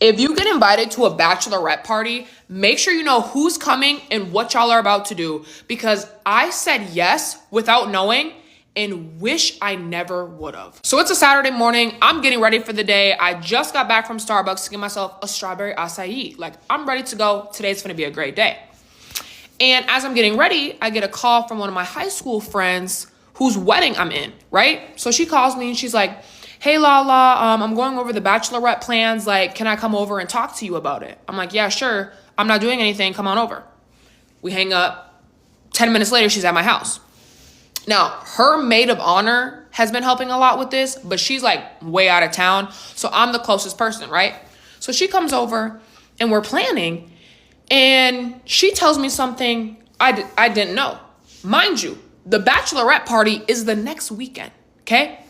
If you get invited to a bachelorette party, make sure you know who's coming and what y'all are about to do, because I said yes without knowing and wish I never would have. So it's a Saturday morning. I'm getting ready for the day. I just got back from Starbucks to get myself a strawberry acai. Like, I'm ready to go. Today's gonna be a great day. And as I'm getting ready, I get a call from one of my high school friends whose wedding I'm in, right? So she calls me and she's like, hey, Lala, I'm going over the bachelorette plans. Like, can I come over and talk to you about it? I'm like, yeah, sure. I'm not doing anything. Come on over. We hang up. 10 minutes later, she's at my house. Now, her maid of honor has been helping a lot with this, but she's like way out of town. So I'm the closest person, right? So she comes over and we're planning, and she tells me something I didn't know. Mind you, the bachelorette party is the next weekend, okay?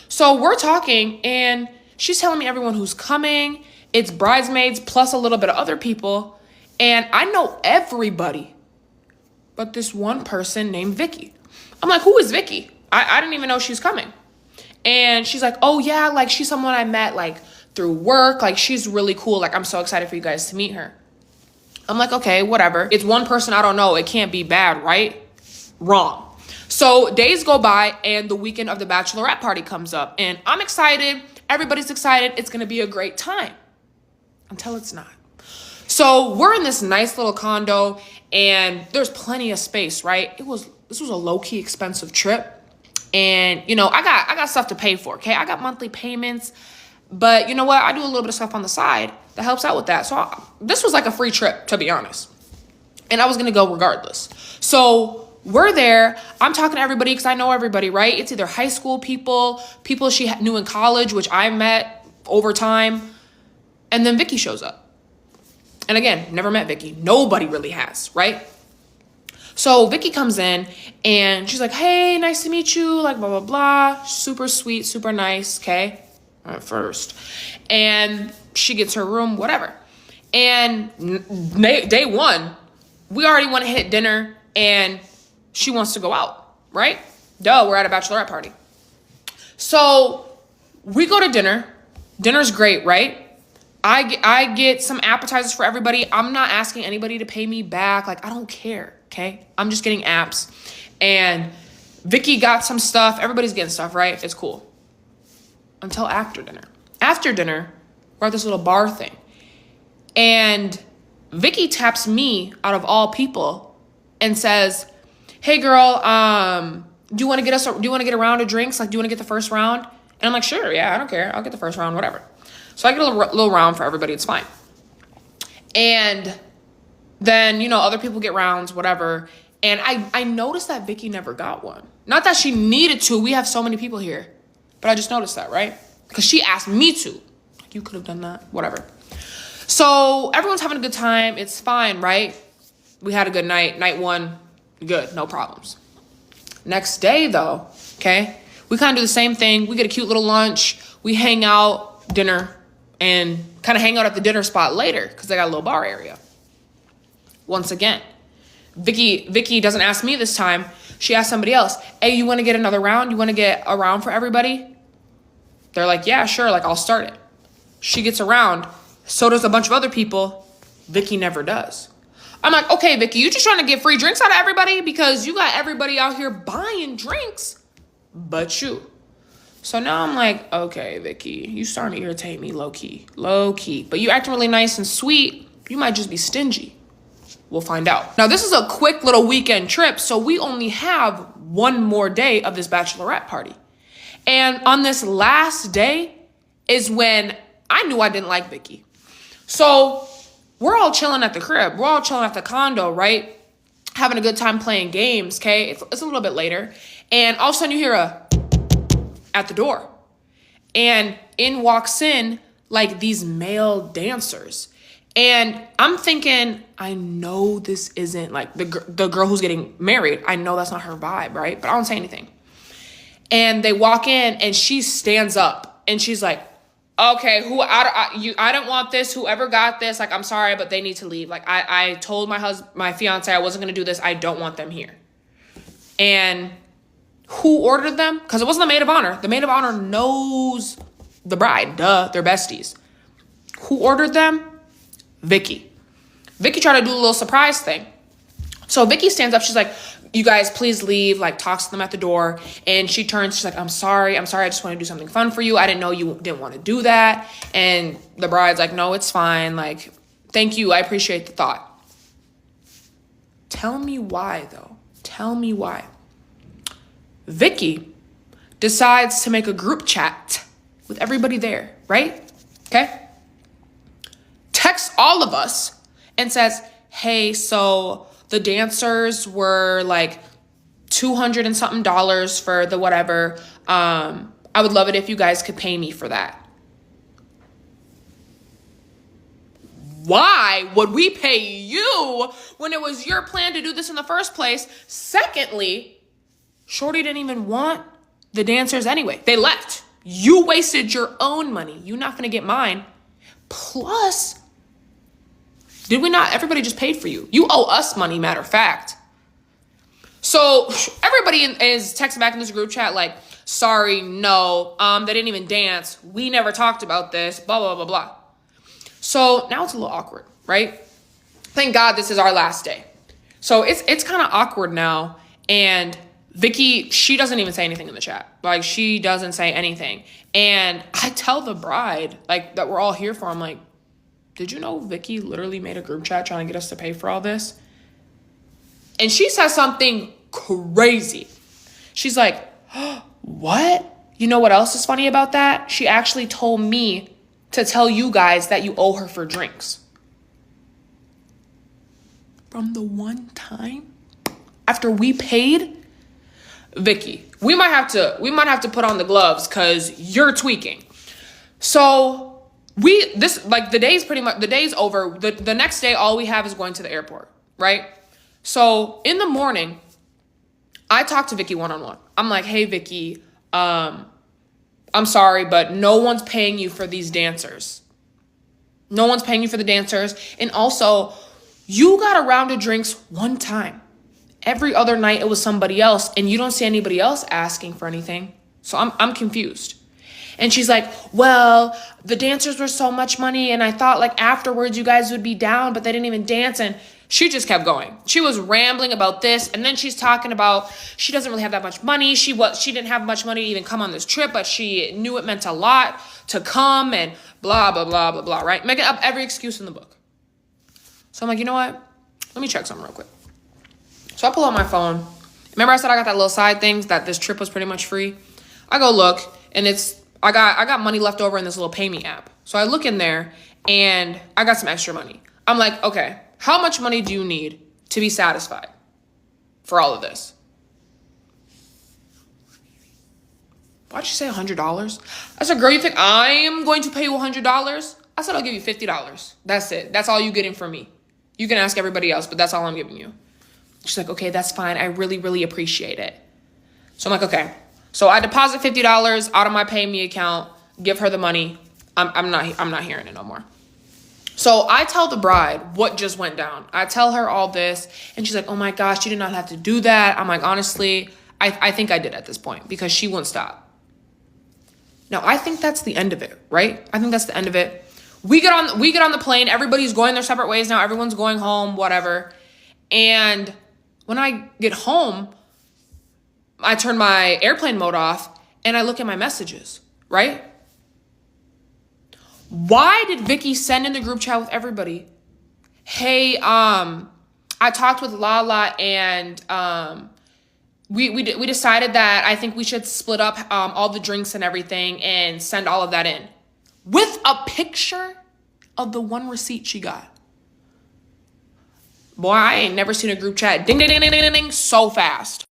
So we're talking and she's telling me everyone who's coming. It's bridesmaids plus a little bit of other people. And I know everybody but this one person named Vicky. I'm like, who is Vicky? I didn't even know she's coming. And she's like, oh yeah, like she's someone I met like through work. Like she's really cool. Like I'm so excited for you guys to meet her. I'm like, okay, whatever. It's one person I don't know. It can't be bad, right? Wrong. So days go by and the weekend of the bachelorette party comes up and I'm excited. Everybody's excited. It's going to be a great time until it's not. So we're in this nice little condo and there's plenty of space, right? This was a low-key expensive trip. And you know, I got stuff to pay for, okay? I got monthly payments, but you know what? I do a little bit of stuff on the side that helps out with that. So this was like a free trip, to be honest. And I was going to go regardless. So we're there. I'm talking to everybody because I know everybody, right? It's either high school people she knew in college, which I met over time. And then Vicky shows up. And again, never met Vicky. Nobody really has, right? So Vicky comes in and she's like, hey, nice to meet you. Like, blah, blah, blah. Super sweet, super nice, okay? At first. And she gets her room, whatever. And day one, we already want to hit dinner and she wants to go out, right? Duh, we're at a bachelorette party. So we go to dinner. Dinner's great, right? I get some appetizers for everybody. I'm not asking anybody to pay me back. Like, I don't care, okay? I'm just getting apps. And Vicky got some stuff. Everybody's getting stuff, right? It's cool. Until after dinner. After dinner, we're at this little bar thing. And Vicky taps me out of all people and says, hey girl, do you want to get a round of drinks? Like, do you want to get the first round? And I'm like, sure, yeah, I don't care. I'll get the first round, whatever. So I get a little round for everybody. It's fine. And then, you know, other people get rounds, whatever. And I noticed that Vicky never got one. Not that she needed to. We have so many people here. But I just noticed that, right? Because she asked me to. Like, you could have done that. Whatever. So everyone's having a good time. It's fine, right? We had a good night. Night one, good. No problems. Next day, though, okay? We kind of do the same thing. We get a cute little lunch. We hang out, dinner, and kind of hang out at the dinner spot later because they got a little bar area. Once again, Vicky doesn't ask me this time. She asked somebody else, hey, you want to get another round? You want to get a round for everybody? They're like, yeah, sure. Like, I'll start it. She gets a round. So does a bunch of other people. Vicky never does. I'm like, okay, Vicky, you just trying to get free drinks out of everybody because you got everybody out here buying drinks but you. So now I'm like, okay, Vicky, you starting to irritate me low key. But you acting really nice and sweet. You might just be stingy. We'll find out. Now, this is a quick little weekend trip, so we only have one more day of this bachelorette party. And on this last day is when I knew I didn't like Vicky. So we're all chilling at the crib. We're all chilling at the condo, right? Having a good time playing games, okay? It's a little bit later. And all of a sudden you hear a at the door. And in walks in like these male dancers. And I'm thinking, I know this isn't like the girl who's getting married. I know that's not her vibe, right? But I don't say anything. And they walk in and she stands up and she's like, okay, I don't want this. Whoever got this, like, I'm sorry, but they need to leave. Like, I told my fiance I wasn't going to do this. I don't want them here. And who ordered them? Because it wasn't the maid of honor. The maid of honor knows the bride. Duh, they're besties. Who ordered them? Vicky. Vicky tried to do a little surprise thing. So Vicky stands up. She's like, you guys, please leave. Like, talks to them at the door. And she turns. She's like, I'm sorry. I just want to do something fun for you. I didn't know you didn't want to do that. And the bride's like, no, it's fine. Like, thank you. I appreciate the thought. Tell me why, though. Tell me why. Vicky decides to make a group chat with everybody there, right? Okay? Texts all of us and says, hey, so the dancers were like $200 and something for the whatever. I would love it if you guys could pay me for that. Why would we pay you when it was your plan to do this in the first place? Secondly, Shorty didn't even want the dancers anyway. They left. You wasted your own money. You're not going to get mine. Plus, did we not? Everybody just paid for you. You owe us money, matter of fact. So everybody is texting back in this group chat like, sorry, no, they didn't even dance. We never talked about this, blah, blah, blah, blah. So now it's a little awkward, right? Thank God this is our last day. So it's kind of awkward now. And Vicky, she doesn't even say anything in the chat. Like, she doesn't say anything. And I tell the bride, like, that we're all here for, I'm like, did you know Vicky literally made a group chat trying to get us to pay for all this? And she says something crazy. She's like, what? You know what else is funny about that? She actually told me to tell you guys that you owe her for drinks. From the one time after we paid? Vicky, we might have to put on the gloves because you're tweaking. So the day's over. The next day, all we have is going to the airport, right? So in the morning, I talked to Vicky one-on-one. I'm like, hey, Vicky, I'm sorry, but no one's paying you for these dancers. No one's paying you for the dancers. And also, you got a round of drinks one time. Every other night, it was somebody else, and you don't see anybody else asking for anything. So I'm confused. And she's like, well, the dancers were so much money, and I thought like afterwards you guys would be down, but they didn't even dance. And she just kept going. She was rambling about this, and then she's talking about she doesn't really have that much money. She didn't have much money to even come on this trip, but she knew it meant a lot to come and blah, blah, blah, blah, blah, right? Making up every excuse in the book. So I'm like, you know what? Let me check something real quick. So I pull out my phone. Remember I said I got that little side things that this trip was pretty much free? I go look, and I got money left over in this little pay me app. So I look in there, and I got some extra money. I'm like, okay, how much money do you need to be satisfied for all of this? Why'd you say $100? I said, girl, you think I am going to pay you $100? I said, I'll give you $50. That's it. That's all you're getting from me. You can ask everybody else, but that's all I'm giving you. She's like, okay, that's fine. I really, really appreciate it. So I'm like, okay. So I deposit $50 out of my pay me account, give her the money. I'm not hearing it no more. So I tell the bride what just went down. I tell her all this, and she's like, oh my gosh, you did not have to do that. I'm like, honestly, I think I did at this point because she wouldn't stop. Now, I think that's the end of it, right? I think that's the end of it. We get on the plane. Everybody's going their separate ways now. Everyone's going home, whatever. And when I get home, I turn my airplane mode off, and I look at my messages, right? Why did Vicky send in the group chat with everybody? Hey, I talked with Lala, and we decided that I think we should split up all the drinks and everything and send all of that in with a picture of the one receipt she got. Boy, I ain't never seen a group chat ding, ding, ding, ding, ding, ding, so fast.